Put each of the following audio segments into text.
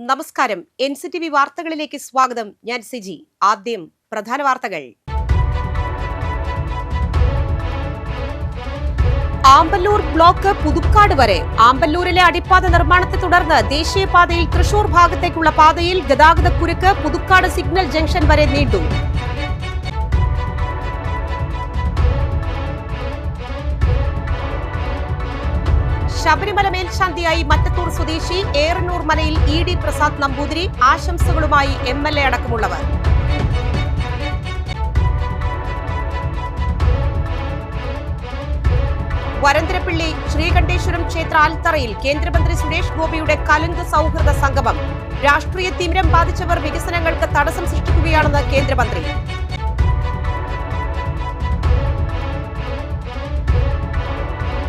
നമസ്കാരം. NCTV വാർത്തകളിലേക്ക് സ്വാഗതം. ഞാൻ സിജി. ആദ്യം പ്രധാന വാർത്തകൾ. ആമ്പല്ലൂർ ബ്ലോക്ക് പുതുക്കാട് വരെ. ആമ്പല്ലൂരിലെ അടിപ്പാത നിർമ്മാണത്തെ തുടർന്ന് ദേശീയപാതയിൽ തൃശൂർ ഭാഗത്തേക്കുള്ള പാതയിൽ ഗതാഗതക്കുരുക്ക് പുതുക്കാട് സിഗ്നൽ ജംഗ്ഷൻ വരെ നീണ്ടു. ശബരിമല മേൽശാന്തിയായി മറ്റത്തൂർ സ്വദേശി ഏറന്നൂർ മനയിൽ ED പ്രസാദ് നമ്പൂതിരി. ആശംസകളുമായി MLA അടക്കമുള്ളവർ. വരന്തരപ്പിള്ളി ശ്രീകണ്ഠേശ്വരം ക്ഷേത്ര ആൽത്തറയിൽ കേന്ദ്രമന്ത്രി സുരേഷ് ഗോപിയുടെ കലുങ്ക് സൗഹൃദ സംഗമം. രാഷ്ട്രീയ തിമിരം ബാധിച്ചവർ വികസനങ്ങൾക്ക് തടസ്സം സൃഷ്ടിക്കുകയാണെന്ന് കേന്ദ്രമന്ത്രി.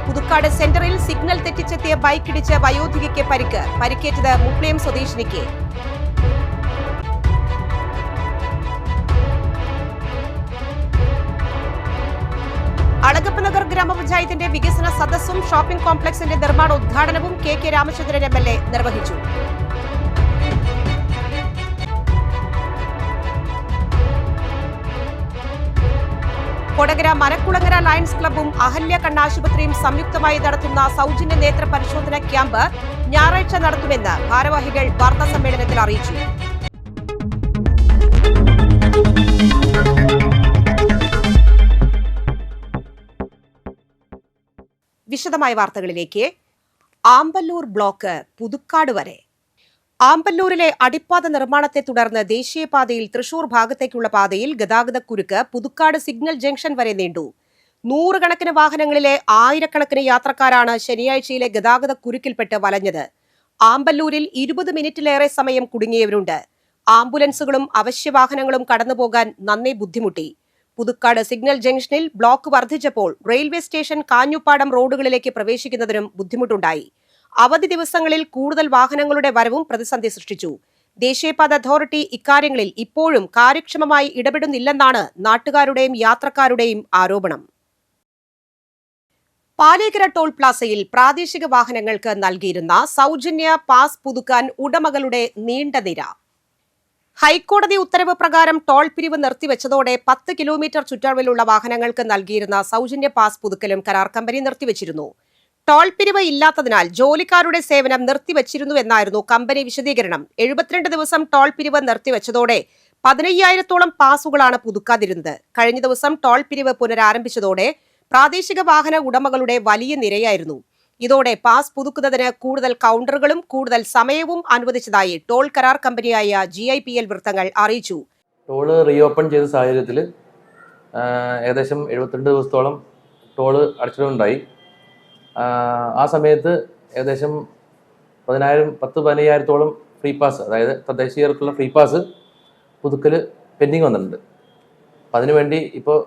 പുതുക്കാട് സെന്ററിൽ സിഗ്നൽ തെറ്റിച്ചെത്തിയ ബൈക്കിടിച്ച് വയോധികയ്ക്ക് പരിക്ക്. പരിക്കേറ്റത് മുപ്ലേം സ്വദേശിനിക്ക്. അളഗപ്പനഗർ ഗ്രാമപഞ്ചായത്തിന്റെ വികസന സദസ്സും ഷോപ്പിംഗ് കോംപ്ലക്സിന്റെ നിർമ്മാണോദ്ഘാടനവും KK രാമചന്ദ്രൻ MLA നിർവഹിച്ചു. കൊടകര മനക്കുളങ്ങര ലയൺസ് ക്ലബ്ബും അഹല്യ കണ്ണാശുപത്രിയും സംയുക്തമായി നടത്തുന്ന സൗജന്യ നേത്ര പരിശോധന ക്യാമ്പ് ഞായറാഴ്ച നടത്തുമെന്ന് ഭാരവാഹികൾ വാർത്താസമ്മേളനത്തിൽ അറിയിച്ചു. വിശദമായ വാർത്തകളിലേക്ക്. ആമ്പല്ലൂർ ബ്ലോക്ക് പുതുക്കാട് വരെ. ആമ്പല്ലൂരിലെ അടിപ്പാത നിർമ്മാണത്തെ തുടർന്ന് ദേശീയപാതയിൽ തൃശൂർ ഭാഗത്തേക്കുള്ള പാതയിൽ ഗതാഗതക്കുരുക്ക് പുതുക്കാട് സിഗ്നൽ ജംഗ്ഷൻ വരെ നീണ്ടു. നൂറുകണക്കിന് വാഹനങ്ങളിലെ ആയിരക്കണക്കിന് യാത്രക്കാരാണ് ശനിയാഴ്ചയിലെ ഗതാഗതക്കുരുക്കിൽപ്പെട്ട് വലഞ്ഞത്. ആമ്പല്ലൂരിൽ 20 മിനിറ്റിലേറെ സമയം കുടുങ്ങിയവരുണ്ട്. ആംബുലൻസുകളും അവശ്യവാഹനങ്ങളും കടന്നുപോകാൻ നന്നേ ബുദ്ധിമുട്ടി. പുതുക്കാട് സിഗ്നൽ ജംഗ്ഷനിൽ ബ്ലോക്ക് വർദ്ധിച്ചപ്പോൾ റെയിൽവേ സ്റ്റേഷൻ കാഞ്ഞുപ്പാടം റോഡുകളിലേക്ക് പ്രവേശിക്കുന്നതിനും ബുദ്ധിമുട്ടുണ്ടായി. അവധി ദിവസങ്ങളിൽ കൂടുതൽ വാഹനങ്ങളുടെ വരവും പ്രതിസന്ധി സൃഷ്ടിച്ചു. ദേശീയപാത അതോറിറ്റി ഇക്കാര്യങ്ങളിൽ ഇപ്പോഴും കാര്യക്ഷമമായി ഇടപെടുന്നില്ലെന്നാണ് നാട്ടുകാരുടെയും യാത്രക്കാരുടെയും ആരോപണം. പാലേക്കര ടോൾ പ്ലാസയിൽ പ്രാദേശിക വാഹനങ്ങൾക്ക് നൽകിയിരുന്ന സൗജന്യ പാസ് പുതുക്കാൻ ഉടമകളുടെ നീണ്ട നിര. ഹൈക്കോടതി ഉത്തരവ് പ്രകാരം ടോൾ പിരിവ് നിർത്തിവെച്ചതോടെ 10 കിലോമീറ്റർ ചുറ്റളവിലുള്ള വാഹനങ്ങൾക്ക് നൽകിയിരുന്ന സൗജന്യ പാസ് പുതുക്കലും കരാർ കമ്പനി നിർത്തിവെച്ചിരുന്നു. ടോൾ പിരിവ് ഇല്ലാത്തതിനാൽ ജോലിക്കാരുടെ സേവനം നിർത്തിവച്ചിരുന്നുവെന്നായിരുന്നു കമ്പനി വിശദീകരണം. 72 ദിവസം ടോൾ പിരിവ് നിർത്തിവെച്ചതോടെ 15,000-ഓളം പാസുകളാണ് പുതുക്കാതിരുന്നത്. കഴിഞ്ഞ ദിവസം ടോൾ പിരിവ് പുനരാരംഭിച്ചതോടെ പ്രാദേശിക വാഹന ഉടമകളുടെ വലിയ നിരയായിരുന്നു. ഇതോടെ പാസ് പുതുക്കുന്നതിന് കൂടുതൽ കൗണ്ടറുകളും കൂടുതൽ സമയവും അനുവദിച്ചതായി ടോൾ കരാർ കമ്പനിയായ GIPL വൃത്തങ്ങൾ അറിയിച്ചു. ടോള് റീഓപ്പൺ ചെയ്ത സാഹചര്യത്തിൽ ഏകദേശം 72 ദിവസത്തോളം ടോള് അടച്ചിട്ടുണ്ടായി. ആ സമയത്ത് ഏകദേശം 10,000-15,000-ഓളം ഫ്രീ പാസ്, അതായത് തദ്ദേശീയർക്കുള്ള ഫ്രീ പാസ് പുതുക്കൽ പെൻഡിങ് വന്നിട്ടുണ്ട്. അപ്പം അതിനുവേണ്ടി ഇപ്പോൾ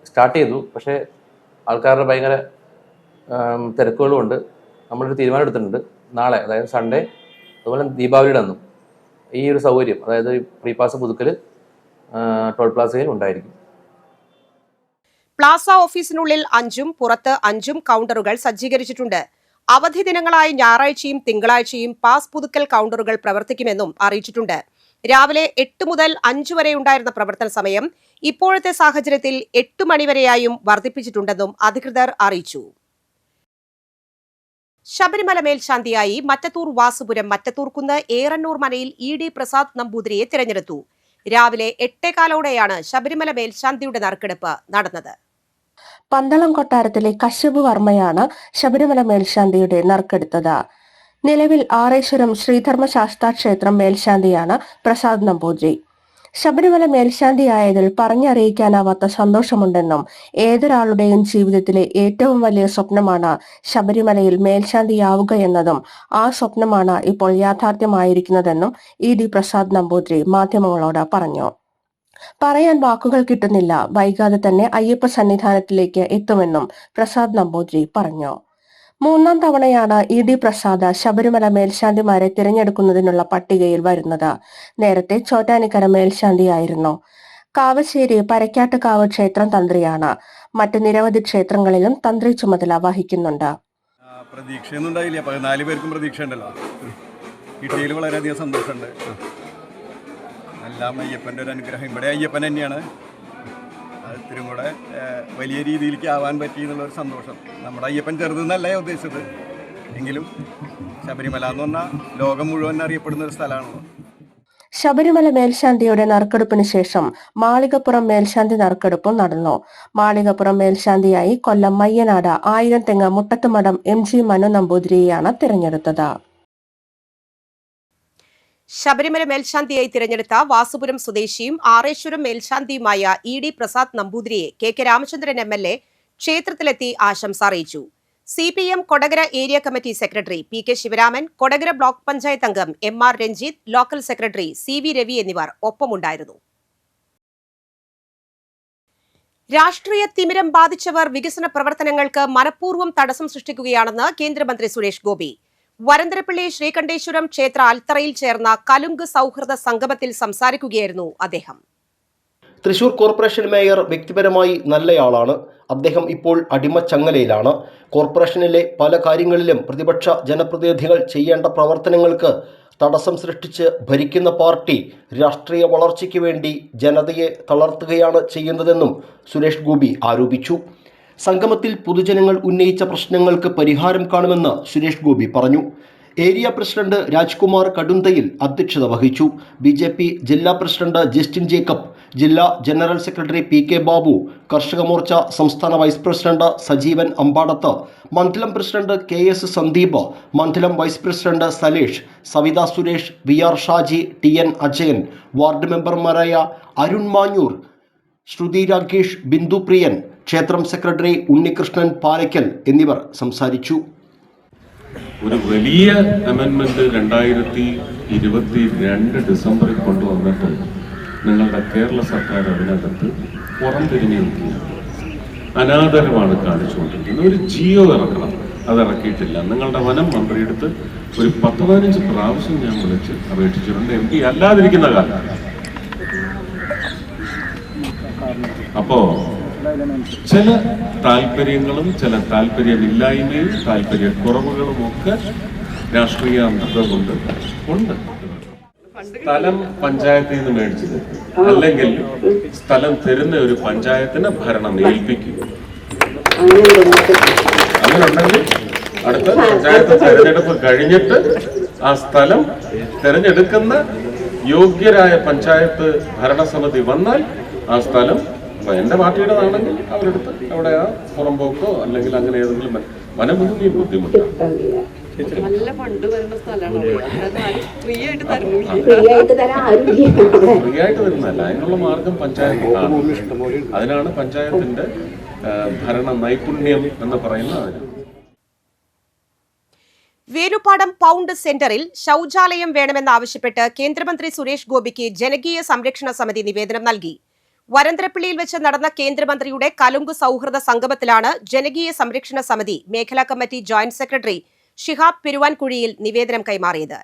സ്റ്റാർട്ട് ചെയ്തു. പക്ഷേ ആൾക്കാരുടെ ഭയങ്കര തിരക്കുകളും ഉണ്ട്. നമ്മളൊരു തീരുമാനം എടുത്തിട്ടുണ്ട്. നാളെ, അതായത് സൺഡേ, അതുപോലെ ദീപാവലിയുടെ അന്നും ഈ ഒരു സൗകര്യം, അതായത് ഫ്രീ പാസ് പുതുക്കൽ ടോൾ പ്ലാസയിൽ ഉണ്ടായിരിക്കും. പ്ലാസ ഓഫീസിനുള്ളിൽ 5ഉം പുറത്ത് 5ഉം കൗണ്ടറുകൾ സജ്ജീകരിച്ചിട്ടുണ്ട്. അവധി ദിനങ്ങളായ ഞായറാഴ്ചയും തിങ്കളാഴ്ചയും പാസ് പുതുക്കൽ കൗണ്ടറുകൾ പ്രവർത്തിക്കുമെന്നും അറിയിച്ചിട്ടുണ്ട്. രാവിലെ 8 മുതൽ 5 വരെ ഉണ്ടായിരുന്ന പ്രവർത്തന സമയം ഇപ്പോഴത്തെ സാഹചര്യത്തിൽ 8 മണിവരെയായും വർദ്ധിപ്പിച്ചിട്ടുണ്ടെന്നും അധികൃതർ അറിയിച്ചു. ശബരിമല മേൽശാന്തിയായി മറ്റത്തൂർ വാസുപുരം മറ്റത്തൂർക്കുന്ന് ഏറന്നൂർ മനയിൽ ED പ്രസാദ് നമ്പൂതിരിയെ തിരഞ്ഞെടുത്തു. രാവിലെ 8:15 ശബരിമല മേൽശാന്തിയുടെ നറുക്കെടുപ്പ് നടന്നത്. പന്തളം കൊട്ടാരത്തിലെ കശ്യപ് വർമ്മയാണ് ശബരിമല മേൽശാന്തിയുടെ നറുക്കെടുത്തത്. നിലവിൽ ആറേശ്വരം ശ്രീധർമ്മശാസ്താ ക്ഷേത്രം മേൽശാന്തിയാണ് പ്രസാദ് നമ്പൂതിരി. ശബരിമല മേൽശാന്തിയായതിൽ പറഞ്ഞറിയിക്കാനാവാത്ത സന്തോഷമുണ്ടെന്നും ഏതൊരാളുടെയും ജീവിതത്തിലെ ഏറ്റവും വലിയ സ്വപ്നമാണ് ശബരിമലയിൽ മേൽശാന്തിയാവുക എന്നതും ആ സ്വപ്നമാണ് ഇപ്പോൾ യാഥാർത്ഥ്യമായിരിക്കുന്നതെന്നും ED പ്രസാദ് നമ്പൂതിരി മാധ്യമങ്ങളോട് പറഞ്ഞു. പറയാൻ വാക്കുകൾ കിട്ടുന്നില്ല, വൈകാതെ തന്നെ അയ്യപ്പ സന്നിധാനത്തിലേക്ക് എത്തുമെന്നും പ്രസാദ് നമ്പൂതിരി പറഞ്ഞു. 3ാം തവണയാണ് ED പ്രസാദ് ശബരിമല മേൽശാന്തിമാരെ തിരഞ്ഞെടുക്കുന്നതിനുള്ള പട്ടികയിൽ വരുന്നത്. നേരത്തെ ചോറ്റാനിക്കര മേൽശാന്തിയായിരുന്നു. കാവശ്ശേരി പരക്കാട്ടുകാവ് ക്ഷേത്രം തന്ത്രിയാണ്. മറ്റ് നിരവധി ക്ഷേത്രങ്ങളിലും തന്ത്രി ചുമതല വഹിക്കുന്നുണ്ട്. പ്രതീക്ഷയൊന്നും ഉണ്ടായില്ല. 14 പേർക്കും പ്രതീക്ഷ ഉണ്ടല്ലോ. കിട്ടിയതിൽ വളരെയധികം സന്തോഷമുണ്ട്. എല്ലാം അയ്യപ്പൻ്റെ ഒരു അനുഗ്രഹം. ഇവിടെ അയ്യപ്പൻ തന്നെയാണ്. അത് ഇത്തിരി കൂടെ വലിയ രീതിയിലേക്ക് ആവാൻ പറ്റി എന്നുള്ളൊരു സന്തോഷം. നമ്മുടെ അയ്യപ്പൻ ചെറുതെന്നല്ല ഞാൻ ഉദ്ദേശിച്ചത്, എങ്കിലും ശബരിമല എന്ന് പറഞ്ഞാൽ ലോകം മുഴുവൻ അറിയപ്പെടുന്ന ഒരു സ്ഥലമാണല്ലോ. ശബരിമല മേൽശാന്തിയുടെ നറുക്കെടുപ്പിന് ശേഷം മാളികപ്പുറം മേൽശാന്തി നറുക്കെടുപ്പും നടന്നു. മാളികപ്പുറം മേൽശാന്തിയായി കൊല്ലം മയ്യനാട് 1000 തെങ്ങ് മുട്ടത്തുമഠം MG മനു നമ്പൂതിരിയെയാണ് തിരഞ്ഞെടുത്തത്. ശബരിമല മേൽശാന്തിയായി തിരഞ്ഞെടുത്ത വാസുപുരം സ്വദേശിയും Areshwaram മേൽശാന്തിയുമായ ED Prasad നമ്പൂതിരിയെ KK Ramachandran MLA ക്ഷേത്രത്തിലെത്തി ആശംസ അറിയിച്ചു. CPM Kodakara area committee secretary PK Sivaraman, Kodakara block panchayat അംഗം MR Ranjith, local secretary CV Ravi എന്നിവർ ഒപ്പമുണ്ടായിരുന്നു. രാഷ്ട്രീയ തിമിരം ബാധിച്ചവർ വികസന പ്രവർത്തനങ്ങൾക്ക് മനഃപൂർവ്വം തടസ്സം സൃഷ്ടിക്കുകയാണെന്ന് കേന്ദ്രമന്ത്രി സുരേഷ് ഗോപി. വരന്തരപ്പള്ളി ശ്രീകണ്ഠേശ്വരം ക്ഷേത്ര അൽത്തറയിൽ ചേർന്ന കലുങ്ക് സൗഹൃദ സംഗമത്തിൽ സംസാരിക്കുകയായിരുന്നു അദ്ദേഹം. തൃശൂർ കോർപ്പറേഷൻ മേയർ വ്യക്തിപരമായി നല്ലയാളാണ്. അദ്ദേഹം ഇപ്പോൾ അടിമച്ചങ്ങലയിലാണ്. കോർപ്പറേഷനിലെ പല കാര്യങ്ങളിലും പ്രതിപക്ഷ ജനപ്രതിനിധികൾ ചെയ്യേണ്ട പ്രവർത്തനങ്ങൾക്ക് തടസ്സം സൃഷ്ടിച്ച് ഭരിക്കുന്ന പാർട്ടി രാഷ്ട്രീയ വളർച്ചയ്ക്ക് വേണ്ടി ജനതയെ തളർത്തുകയാണ് ചെയ്യുന്നതെന്നും സുരേഷ് ഗോപി ആരോപിച്ചു. സംഗമത്തിൽ പൊതുജനങ്ങൾ ഉന്നയിച്ച പ്രശ്നങ്ങൾക്ക് പരിഹാരം കാണുമെന്ന് സുരേഷ് ഗോപി പറഞ്ഞു. ഏരിയ പ്രസിഡന്റ് രാജ്കുമാർ കടുന്തയിൽ അധ്യക്ഷത വഹിച്ചു. BJP ജില്ലാ പ്രസിഡന്റ് ജസ്റ്റിൻ ജേക്കബ്, ജില്ലാ ജനറൽ സെക്രട്ടറി PK ബാബു, കർഷക മോർച്ച സംസ്ഥാന വൈസ് പ്രസിഡന്റ് സജീവൻ അമ്പാടത്ത്, മണ്ഡലം പ്രസിഡന്റ് KS സന്ദീപ്, മണ്ഡലം vice president Salesh, Savitha Suresh, VR Shaji, TN Ajayan, ward മെമ്പർമാരായ അരുൺ മാഞ്ഞൂർ, ശ്രുതി രാകേഷ്, ബിന്ദു പ്രിയൻ, ക്ഷേത്രം സെക്രട്ടറി ഉണ്ണികൃഷ്ണൻ പാലയ്ക്കൽ എന്നിവർ സംസാരിച്ചു. ഒരു വലിയ അമെൻമെന്റ് 2022 ഡിസംബറിൽ കൊണ്ടുവന്നിട്ട് നിങ്ങളുടെ കേരള സർക്കാർ അതിനകത്ത് പുറംതിരിഞ്ഞു നിൽക്കുകയാണ്. അനാദരവാണ് കാണിച്ചുകൊണ്ടിരിക്കുന്നത്. ഒരു ജിയോ ഇറക്കണം, അത് ഇറക്കിയിട്ടില്ല. നിങ്ങളുടെ വനം മന്ത്രിയെടുത്ത് ഒരു 10-15 പ്രാവശ്യം ഞാൻ വിളിച്ച് അപേക്ഷിച്ചിട്ടുണ്ട്, MP അല്ലാതിരിക്കുന്ന കാലം. അപ്പോ ചില താല്പര്യങ്ങളും ചില താല്പര്യമില്ലായ്മയും താല്പര്യക്കുറവുകളും ഒക്കെ രാഷ്ട്രീയ അന്തരം കൊണ്ട് ഉണ്ട്. സ്ഥലം പഞ്ചായത്തിൽ നിന്ന് മേടിച്ചത് അല്ലെങ്കിൽ സ്ഥലം തരുന്ന ഒരു പഞ്ചായത്തിന് ഭരണം ഏൽപ്പിക്കുക. അങ്ങനെയുണ്ടെങ്കിൽ അടുത്ത പഞ്ചായത്ത് തെരഞ്ഞെടുപ്പ് കഴിഞ്ഞിട്ട് ആ സ്ഥലം തെരഞ്ഞെടുക്കുന്ന യോഗ്യരായ പഞ്ചായത്ത് ഭരണസമിതി വന്നാൽ ആ സ്ഥലം എന്റെ പാർട്ടിയുടേതാണെങ്കിൽ അവരെടുത്ത് അവിടെ ആ പുറമ്പോക്കോ അല്ലെങ്കിൽ അങ്ങനെ ഏതെങ്കിലും വനഭൂമി ബുദ്ധിമുട്ടാണ്. നല്ല ഫണ്ട് വരുന്ന സ്ഥലമാണ്. ഫ്രീ ആയിട്ട് തരുന്നതല്ല, അതിനുള്ള മാർഗം പഞ്ചായത്ത്. അതിനാണ് പഞ്ചായത്തിന്റെ ഭരണ നൈപുണ്യം എന്ന് പറയുന്നത്. വേലുപ്പാടം പൗണ്ട് സെന്ററിൽ ശൌചാലയം വേണമെന്നാവശ്യപ്പെട്ട് കേന്ദ്രമന്ത്രി സുരേഷ് ഗോപിക്ക് ജനകീയ സംരക്ഷണ സമിതി നിവേദനം നൽകി. വരന്തരപ്പള്ളിയിൽ വെച്ച് നടന്ന കേന്ദ്രമന്ത്രിയുടെ കലുങ്ക് സൗഹൃദ സംഗമത്തിലാണ് ജനകീയ സംരക്ഷണ സമിതി മേഖലാ കമ്മിറ്റി ജോയിന്റ് സെക്രട്ടറി ഷിഹാബ് പെരുവാൻകുഴിയിൽ നിവേദനം കൈമാറിയത്.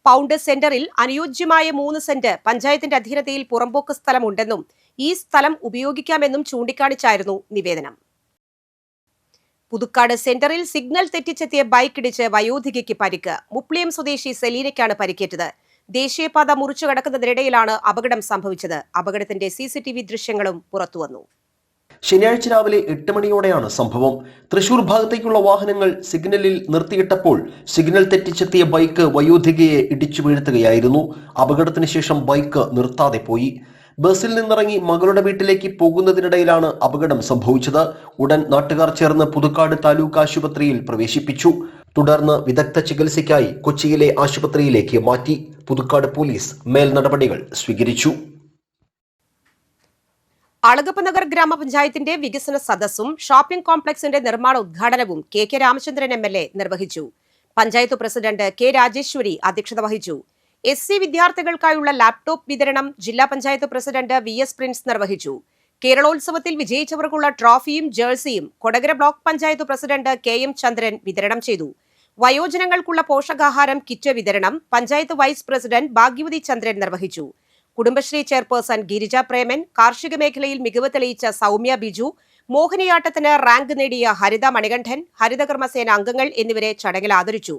പൗണ്ട് സെന്ററിൽ അനുയോജ്യമായ 3 സെന്റ് പഞ്ചായത്തിന്റെ അധീനതയിൽ പുറമ്പോക്ക് സ്ഥലമുണ്ടെന്നും ഈ സ്ഥലം ഉപയോഗിക്കാമെന്നും ചൂണ്ടിക്കാണിച്ചായിരുന്നു നിവേദനം. പുതുക്കാട് സെന്ററിൽ സിഗ്നൽ തെറ്റിച്ചെത്തിയ ബൈക്ക് ഇടിച്ച് വയോധികയ്ക്ക് പരിക്ക്. മുപ്ലിയം സ്വദേശി സെലീനയ്ക്കാണ് പരിക്കേറ്റത്. ദേശീയപാത മുറിച്ചു കടക്കുന്നതിനിടയിലാണ് അപകടം സംഭവിച്ചത്. അപകടത്തിന്റെ CCTV ദൃശ്യങ്ങളും പുറത്തുവന്നു. ശനിയാഴ്ച രാവിലെ 8 മണിയോടെയാണ് സംഭവം. തൃശൂർ ഭാഗത്തേക്കുള്ള വാഹനങ്ങൾ സിഗ്നലിൽ നിർത്തിയിട്ടപ്പോൾ സിഗ്നൽ തെറ്റിച്ചെത്തിയ ബൈക്ക് വയോധികയെ ഇടിച്ചു വീഴ്ത്തുകയായിരുന്നു. അപകടത്തിന് ശേഷം ബൈക്ക് നിർത്താതെ പോയി. ബസ്സിൽ നിന്നിറങ്ങി മകളുടെ വീട്ടിലേക്ക് പോകുന്നതിനിടയിലാണ് അപകടം സംഭവിച്ചത്. ഉടൻ നാട്ടുകാർ ചേർന്ന് പുതുക്കാട് താലൂക്ക് ആശുപത്രിയിൽ പ്രവേശിപ്പിച്ചു. തുടർന്ന് വിദഗ്ധ ചികിത്സയ്ക്കായി കൊച്ചിയിലെ ആശുപത്രിയിലേക്ക് മാറ്റി. പുതുക്കാട് പോലീസ് മേൽ നടപടികൾ സ്വീകരിച്ചു. അളഗപ്പ നഗർ ഗ്രാമപഞ്ചായത്തിന്റെ വികസന സദസ്സും ഷോപ്പിംഗ് കോംപ്ലക്സിന്റെ നിർമ്മാണ ഉദ്ഘാടനവും KK രാമചന്ദ്രൻ MLA നിർവഹിച്ചു. പഞ്ചായത്ത് പ്രസിഡന്റ് K രാജേശ്വരി അധ്യക്ഷത വഹിച്ചു. SC വിദ്യാർത്ഥികൾക്കായുള്ള ലാപ്ടോപ്പ് വിതരണം ജില്ലാ പഞ്ചായത്ത് പ്രസിഡന്റ് VS പ്രിൻസ് നിർവഹിച്ചു. കേരളോത്സവത്തിൽ വിജയിച്ചവർക്കുള്ള ട്രോഫിയും ജേഴ്സിയും Kodakara block panchayat president KM Chandran വിതരണം ചെയ്തു. വയോജനങ്ങൾക്കുള്ള പോഷകാഹാരം കിറ്റ് വിതരണം പഞ്ചായത്ത് വൈസ് പ്രസിഡന്റ് ഭാഗ്യവതി ചന്ദ്രൻ നിർവഹിച്ചു. കുടുംബശ്രീ ചെയർപേഴ്സൺ ഗിരിജ പ്രേമൻ, കാർഷിക മേഖലയിൽ മികവ് തെളിയിച്ച സൗമ്യ ബിജു, മോഹിനിയാട്ടത്തിന് റാങ്ക് നേടിയ ഹരിത മണികണ്ഠൻ, ഹരിതകർമ്മസേന അംഗങ്ങൾ എന്നിവരെ ചടങ്ങിൽ ആദരിച്ചു.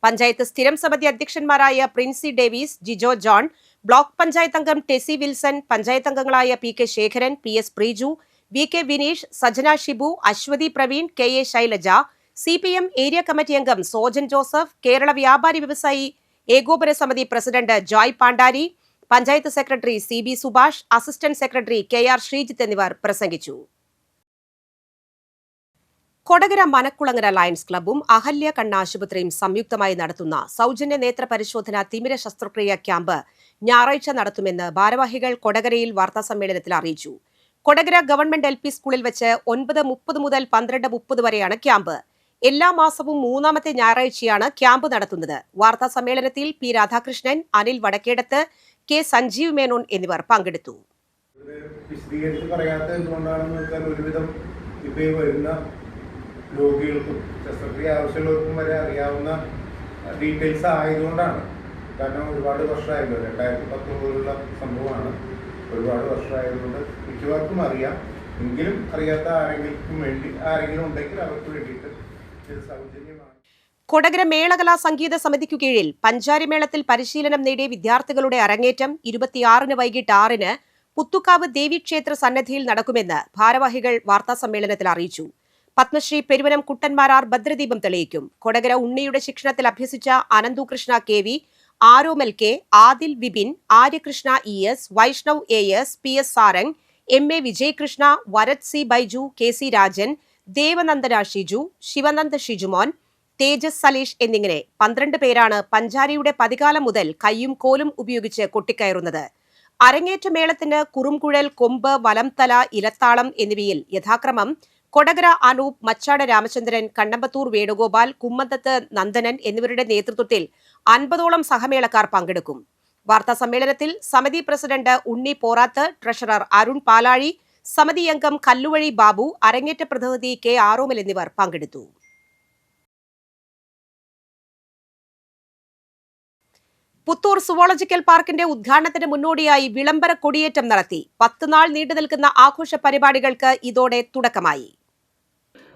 പഞ്ചായത്ത് സ്ഥിരം സമിതി അധ്യക്ഷന്മാരായ പ്രിൻസി ഡേവിസ്, ജിജോ ജോൺ, ബ്ലോക്ക് പഞ്ചായത്ത് അംഗം ടെസി വിൽസൺ, പഞ്ചായത്ത് അംഗങ്ങളായ P K Sekharan, P S Preeju, V K Vineesh, Sajana Shibu, Aswathy Praveen, K A Shailaja, CPM area committee അംഗം Sojan Joseph, Kerala Vyapari Vyavasayi Ekopana Samithi president Joy Pandari, panchayat secretary CB Subhash, assistant secretary KR Sreejith എന്നിവർ പ്രസംഗിച്ചു. കൊടകര മനക്കുളങ്ങര ലയൺസ് ക്ലബ്ബും അഹല്യ കണ്ണാശുപത്രിയും സംയുക്തമായി നടത്തുന്ന സൗജന്യ നേത്ര പരിശോധന തിമിര ശസ്ത്രക്രിയ ക്യാമ്പ് ഞായറാഴ്ച നടത്തുമെന്ന് ഭാരവാഹികൾ കൊടകരയിൽ വാർത്താസമ്മേളനത്തിൽ അറിയിച്ചു. കൊടകര ഗവൺമെന്റ് LP സ്കൂളിൽ വെച്ച് 9:30 മുതൽ 12:30 വരെയാണ് ക്യാമ്പ്. എല്ലാ മാസവും 3ാമത്തെ ഞായറാഴ്ചയാണ് ക്യാമ്പ് നടത്തുന്നത്. വാർത്താസമ്മേളനത്തിൽ P രാധാകൃഷ്ണൻ, അനിൽ വടക്കേടത്ത്, K സഞ്ജീവ് മേനോൻ എന്നിവർ പങ്കെടുത്തു. വിശദീകരിച്ച് പറയാത്തത് എന്തുകൊണ്ടാണെന്ന് വെച്ചാൽ ഒരുവിധം ഇപ്പോൾ ഈ വരുന്ന രോഗികൾക്കും ശസ്ത്രക്രിയ ആവശ്യമുള്ളവർക്കും വരെ അറിയാവുന്ന ഡീറ്റെയിൽസ് ആയതുകൊണ്ടാണ്. കാരണം ഒരുപാട് വർഷമായല്ലോ, 2010 മുതലുള്ള സംഭവമാണ്. ഒരുപാട് വർഷമായതുകൊണ്ട് മിക്കവർക്കും അറിയാം. എങ്കിലും അറിയാത്ത ആരെങ്കിലും ഉണ്ടെങ്കിൽ അവർക്ക് വേണ്ടിയിട്ട് ഇത് സൗജന്യമാണ്. കൊടകര മേളകലാ സംഗീത സമിതിക്കു കീഴിൽ പഞ്ചാരിമേളത്തിൽ പരിശീലനം നേടിയ വിദ്യാർത്ഥികളുടെ അരങ്ങേറ്റം 26 വൈകിട്ട് 6 പുത്തുക്കാവ് ദേവീക്ഷേത്ര സന്നിധിയിൽ നടക്കുമെന്ന് ഭാരവാഹികൾ വാർത്താസമ്മേളനത്തിൽ അറിയിച്ചു. പത്മശ്രീ പെരുവനം കുട്ടന്മാരാർ ഭദ്രദീപം തെളിയിക്കും. കൊടകര ഉണ്ണിയുടെ ശിക്ഷണത്തിൽ അഭ്യസിച്ച അനന്തുകൃഷ്ണ KV, ആരോമൽ K, Adil Vipin, Aryakrishna ES, Vaishnav AS, PS Sarang, MA Vijayakrishna, വരത് C Baiju, KC Rajan, Devanandana Shiju, Sivananda Shijumon, തേജസ് സലീഷ് എന്നിങ്ങനെ 12 പേരാണ് പഞ്ചാരിയുടെ പതികാലം മുതൽ കയ്യും കോലും ഉപയോഗിച്ച് കൊട്ടിക്കയറുന്നത്. അരങ്ങേറ്റ മേളത്തിന് കുറുംകുഴൽ, കൊമ്പ്, വലംതല, ഇലത്താളം എന്നിവയിൽ യഥാക്രമം കൊടകര അനൂപ്, മച്ചാട് രാമചന്ദ്രൻ, കണ്ണമ്പത്തൂർ വേണുഗോപാൽ, കുമ്മന്തത്ത് നന്ദനൻ എന്നിവരുടെ നേതൃത്വത്തിൽ 50ഓളം സഹമേളക്കാർ പങ്കെടുക്കും. വാർത്താ സമ്മേളനത്തിൽ സമിതി പ്രസിഡന്റ് ഉണ്ണി പോറാത്ത്, ട്രഷറർ അരുൺ പാലാഴി, സമിതി അംഗം കല്ലുവഴി ബാബു, അരങ്ങേറ്റ പ്രതിനിധി K ആരോമൽ എന്നിവർ പങ്കെടുത്തു. പുത്തൂർ സുവോളജിക്കൽ പാർക്കിന്റെ ഉദ്ഘാടനത്തിന് മുന്നോടിയായി വിളംബര കൊടിയേറ്റം നടത്തി. 10 നാൾ നീണ്ടുനിൽക്കുന്ന ആഘോഷ പരിപാടികൾക്ക് ഇതോടെ തുടക്കമായി.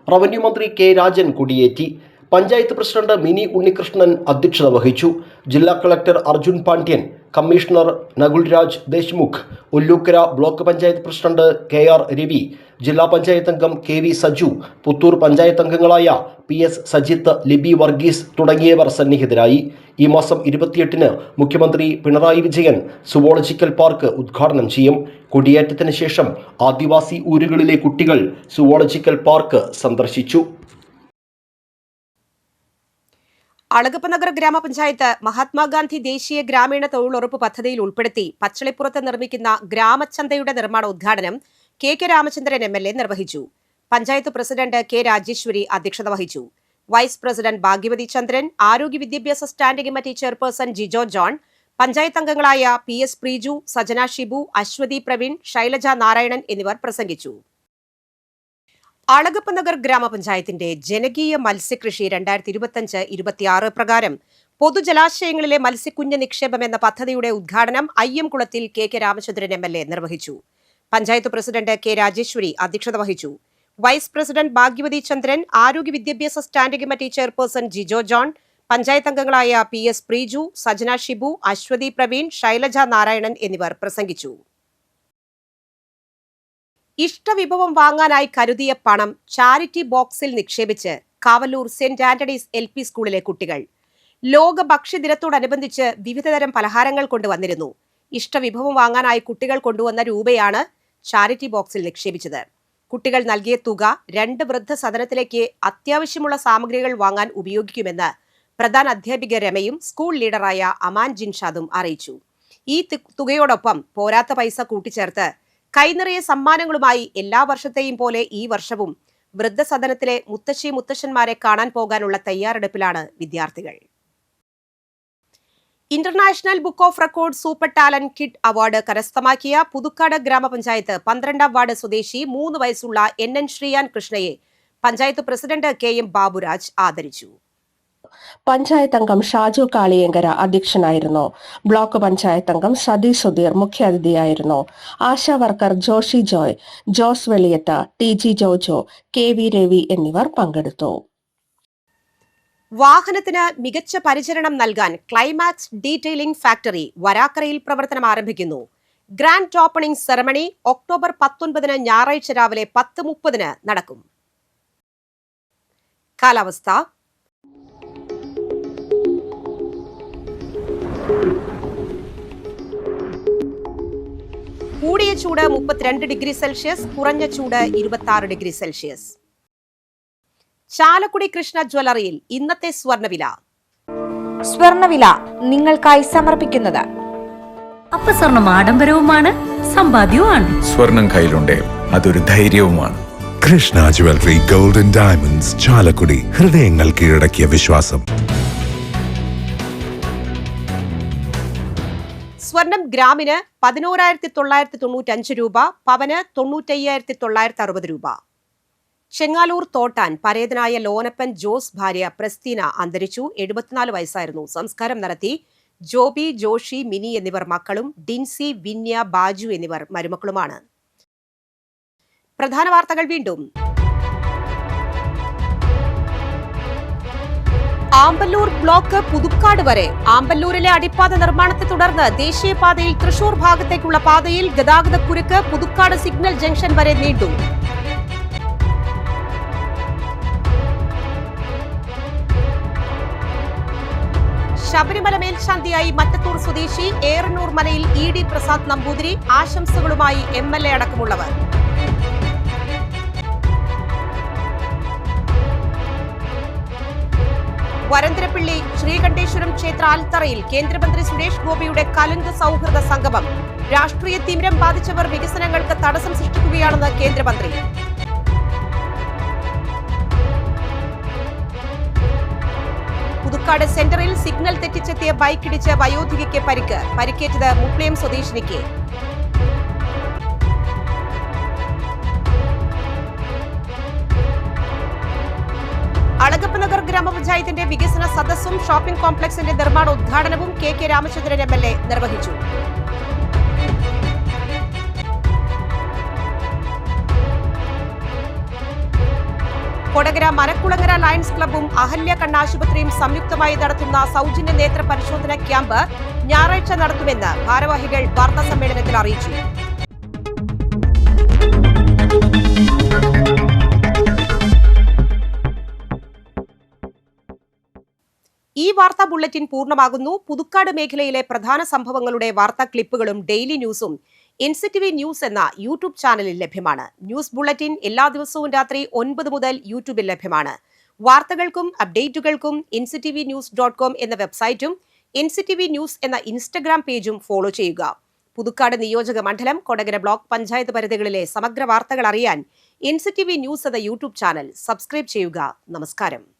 റവന്യൂ മന്ത്രി K രാജൻ കൊടിയേറ്റി. പഞ്ചായത്ത് പ്രസിഡന്റ് മിനി ഉണ്ണികൃഷ്ണൻ അധ്യക്ഷത വഹിച്ചു. ജില്ലാ collector Arjun Pandian, commissioner Nakulraj Deshmukh, Ollukkara block panchayat president KR Ravi, ജില്ലാ പഞ്ചായത്ത് അംഗം KV സജു, പുത്തൂർ പഞ്ചായത്ത് അംഗങ്ങളായ PS സജിത്ത്, ലിബി വർഗീസ് തുടങ്ങിയവർ സന്നിഹിതരായി. ഈ മാസം 28-ന് മുഖ്യമന്ത്രി പിണറായി വിജയൻ സുവോളജിക്കൽ പാർക്ക് ഉദ്ഘാടനം ചെയ്യും. കൊടിയേറ്റത്തിന് ശേഷം ആദിവാസി ഊരുകളിലെ കുട്ടികൾ സുവോളജിക്കൽ പാർക്ക് സന്ദർശിച്ചു. അളഗപ്പ നഗർ ഗ്രാമപഞ്ചായത്ത് മഹാത്മാഗാന്ധി ദേശീയ ഗ്രാമീണ തൊഴിലുറപ്പ് പദ്ധതിയിൽ ഉൾപ്പെടുത്തി പച്ചളിപ്പുറത്ത് നിർമ്മിക്കുന്ന ഗ്രാമചന്തയുടെ നിർമ്മാണ ഉദ്ഘാടനം KK രാമചന്ദ്രൻ MLA നിർവഹിച്ചു. പഞ്ചായത്ത് പ്രസിഡന്റ് K രാജേശ്വരി അധ്യക്ഷത വഹിച്ചു. വൈസ് പ്രസിഡന്റ് ഭാഗ്യവതി ചന്ദ്രൻ, ആരോഗ്യ വിദ്യാഭ്യാസ standing committee chairperson Jijo John, panchayat അംഗങ്ങളായ PS പ്രീജു, സജന ഷിബു, അശ്വതി പ്രവീൺ, ശൈലജ നാരായണൻ എന്നിവർ പ്രസംഗിച്ചു. അളഗപ്പ നഗർ ഗ്രാമപഞ്ചായത്തിന്റെ ജനകീയ മത്സ്യകൃഷി 2025-26 പ്രകാരം പൊതുജലാശയങ്ങളിലെ മത്സ്യക്കുഞ്ഞ് നിക്ഷേപം എന്ന പദ്ധതിയുടെ ഉദ്ഘാടനം അയ്യംകുളത്തിൽ KK രാമചന്ദ്രൻ MLA നിർവഹിച്ചു. പഞ്ചായത്ത് പ്രസിഡന്റ് K രാജേശ്വരി അധ്യക്ഷത വഹിച്ചു. വൈസ് പ്രസിഡന്റ് ഭാഗ്യവതി ചന്ദ്രൻ, ആരോഗ്യ വിദ്യാഭ്യാസ standing committee chairperson Jijo John, panchayat അംഗങ്ങളായ PS പ്രീജു, സജന ഷിബു, അശ്വതി പ്രവീൺ, ശൈലജ നാരായണൻ എന്നിവർ പ്രസംഗിച്ചു. ഇഷ്ടവിഭവം വാങ്ങാനായി കരുതിയ പണം ചാരിറ്റി ബോക്സിൽ നിക്ഷേപിച്ച് കാവല്ലൂർ സെന്റ് ആന്റണീസ് LP സ്കൂളിലെ കുട്ടികൾ. ലോക ഭക്ഷ്യദിനത്തോടനുബന്ധിച്ച് വിവിധതരം പലഹാരങ്ങൾ കൊണ്ടുവന്നിരുന്നു. ഇഷ്ടവിഭവം വാങ്ങാനായി കുട്ടികൾ കൊണ്ടുവന്ന രൂപയാണ് ചാരിറ്റി ബോക്സിൽ നിക്ഷേപിച്ചത്. കുട്ടികൾ നൽകിയ തുക 2 വൃദ്ധസദനത്തിലേക്ക് അത്യാവശ്യമുള്ള സാമഗ്രികൾ വാങ്ങാൻ ഉപയോഗിക്കുമെന്ന് പ്രധാന അധ്യാപിക രമയും സ്കൂൾ ലീഡറായ അമാൻ ജിൻഷാദും അറിയിച്ചു. ഈ തുകയോടൊപ്പം പോരാത്ത പൈസ കൂട്ടിച്ചേർത്ത് കൈനിറയെ സമ്മാനങ്ങളുമായി എല്ലാ വർഷത്തെയും പോലെ ഈ വർഷവും വൃദ്ധസദനത്തിലെ മുത്തശ്ശി മുത്തശ്ശന്മാരെ കാണാൻ പോകാനുള്ള തയ്യാറെടുപ്പിലാണ് വിദ്യാർത്ഥികൾ. International book of record super talent kid award കരസ്ഥമാക്കിയ പുതുക്കാട് ഗ്രാമപഞ്ചായത്ത് 12ാം വാർഡ് സ്വദേശി 3 വയസ്സുള്ള NN ശ്രീയാൻ കൃഷ്ണയെ പഞ്ചായത്ത് പ്രസിഡന്റ് KM ബാബുരാജ് ആദരിച്ചു. പഞ്ചായത്ത് അംഗം ഷാജു കാളിയങ്കര അധ്യക്ഷനായിരുന്നു. ബ്ലോക്ക് പഞ്ചായത്ത് അംഗം സതി സുധീർ മുഖ്യാതിഥിയായിരുന്നു. Asha worker Joshi Joy, Jose Veliyath, TG Jojo, KV Ravi എന്നിവർ പങ്കെടുത്തു. വാഹനത്തിന് മികച്ച പരിചരണം നൽകാൻ ക്ലൈമാക്സ് ഡീറ്റെയിലിംഗ് ഫാക്ടറി വരാക്കരയിൽ പ്രവർത്തനം ആരംഭിക്കുന്നു. ഗ്രാൻഡ് ഓപ്പണിംഗ് സെറമണി ഒക്ടോബർ 19 ഞായറാഴ്ച രാവിലെ 10:30 നടക്കും. കാലാവസ്ഥ. കൂടിയ ചൂട് 32 ഡിഗ്രി സെൽഷ്യസ്, കുറഞ്ഞ ചൂട് 26 ഡിഗ്രി സെൽഷ്യസ്. ചാലക്കുടി കൃഷ്ണ ജ്വല്ലറിയിൽ ഇന്നത്തെ സ്വർണ്ണവില നിങ്ങൾക്കായി സമർപ്പിക്കുന്നത് അപ്പസ്വർണം ആഡംബരവുമാണ്, സമ്പാദ്യവുമാണ്. സ്വർണം കയ്യിലുണ്ടേ അതൊരു ധൈര്യവുമാണ്. Krishna jewellery golden diamonds, Chalakudy. ഹൃദയങ്ങൾ കീഴടക്കിയ വിശ്വാസം. സ്വർണം ഗ്രാമിന് 11,995 രൂപ, പവന് 95,960 രൂപ. ചെങ്ങാലൂർ തോട്ടാൻ പരേതനായ ലോനപ്പൻ ജോസ് ഭാര്യ പ്രസ്തീന അന്തരിച്ചു. 74 വയസ്സായിരുന്നു. സംസ്കാരം നടത്തി. ജോബി, ജോഷി, മിനി എന്നിവർ മക്കളും ഡിൻസി, വിന്യ, ബാജു എന്നിവർ മരുമക്കളുമാണ്. പ്രധാന വാർത്തകൾ വീണ്ടും. ആമ്പല്ലൂർ ബ്ലോക്ക് പുതുക്കാട് വരെ. ആമ്പല്ലൂരിലെ അടിപ്പാത നിർമ്മാണത്തെ തുടർന്ന് ദേശീയപാതയിൽ തൃശൂർ ഭാഗത്തേക്കുള്ള പാതയിൽ ഗതാഗതക്കുരുക്ക്. പുതുക്കാട് സിഗ്നൽ ജംഗ്ഷൻ വരെ നീണ്ടു. ശബരിമല മേൽശാന്തിയായി മറ്റത്തൂർ സ്വദേശി ഏറന്നൂർ മനയിൽ ED പ്രസാദ് നമ്പൂതിരി. ആശംസകളുമായി MLA അടക്കമുള്ളവർ. വരന്തരപ്പിള്ളി ശ്രീകണ്ഠേശ്വരം ക്ഷേത്ര ആൽത്തറയിൽ കേന്ദ്രമന്ത്രി സുരേഷ് ഗോപിയുടെ കലുങ്ക് സൗഹൃദ സംഗമം. രാഷ്ട്രീയ തിമിരം ബാധിച്ചവർ വികസനങ്ങൾക്ക് തടസ്സം സൃഷ്ടിക്കുകയാണെന്ന് കേന്ദ്രമന്ത്രി. പുതുക്കാട് സെന്ററിൽ സിഗ്നൽ തെറ്റിച്ചെത്തിയ ബൈക്കിടിച്ച് വയോധികയ്ക്ക് പരിക്ക്. പരിക്കേറ്റത് മുപ്ലേം സ്വദേശിനിക്ക്. അളഗപ്പനഗർ ഗ്രാമപഞ്ചായത്തിന്റെ വികസന സദസ്സും ഷോപ്പിംഗ് കോംപ്ലക്സിന്റെ നിർമ്മാണോദ്ഘാടനവും KK രാമചന്ദ്രൻ MLA നിർവഹിച്ചു. കൊടകര മരക്കുളങ്ങര ലയൺസ് ക്ലബ്ബും അഹല്യ കണ്ണാശുപത്രിയും സംയുക്തമായി നടത്തുന്ന സൗജന്യ നേത്ര പരിശോധന ക്യാമ്പ് ഞായറാഴ്ച നടത്തുമെന്ന് ഭാരവാഹികൾ വാർത്താസമ്മേളനത്തിൽ അറിയിച്ചു. ഈ വാർത്താ ബുള്ളറ്റിൻ പൂർണ്ണമാകുന്നു. പുതുക്കാട് മേഖലയിലെ പ്രധാന സംഭവങ്ങളുടെ വാർത്താ ക്ലിപ്പുകളും ഡെയിലി ന്യൂസും NCTV ന്യൂസ് എന്ന യൂട്യൂബ് ചാനലിൽ ലഭ്യമാണ്. ന്യൂസ് ബുള്ളറ്റിൻ എല്ലാ ദിവസവും രാത്രി 9 മുതൽ യൂട്യൂബിൽ ലഭ്യമാണ്. വാർത്തകൾക്കും അപ്ഡേറ്റുകൾക്കും nctvnews.com എന്ന വെബ്സൈറ്റും NCTV ന്യൂസ് എന്ന ഇൻസ്റ്റഗ്രാം പേജും ഫോളോ ചെയ്യുക. പുതുക്കാട് നിയോജക മണ്ഡലം, കൊടകര ബ്ലോക്ക് പഞ്ചായത്ത് പരിധികളിലെ സമഗ്ര വാർത്തകൾ അറിയാൻ NCTV ന്യൂസ് എന്ന യൂട്യൂബ് ചാനൽ സബ്സ്ക്രൈബ് ചെയ്യുക. നമസ്കാരം.